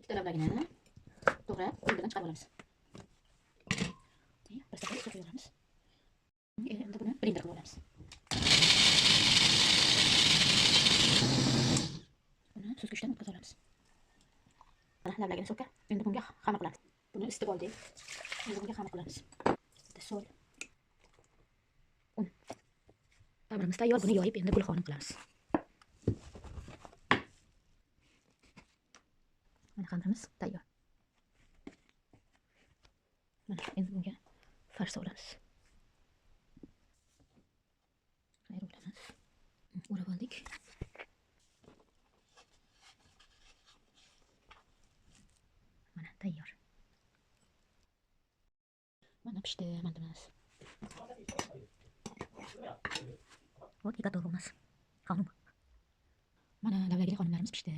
Bitta lavlagini to'g'rab, o'rnidan chiqarib olamiz. Bir safar suv quyib olamiz. Endi buni blender qilib olamiz. Buni suzgichdan o'tkazib olamiz. Mana lavlagini so'ka. Endi bunga xamir qilamiz. Buni isitib oldik. Endi bunga xamir qilamiz. Bitta sol. Un. Xamirimiz tayyor. Buni yoyib endi gulxonim qilamiz. Mana xamirimiz tayyor. Mana endi bunga farsh solamiz. Qayirib o'rab oldik. Mana tayyor. Mana pishdi mandimiz. Вот и готово у нас. Xonum. Mana lavlagili xonimlarimiz pishdi.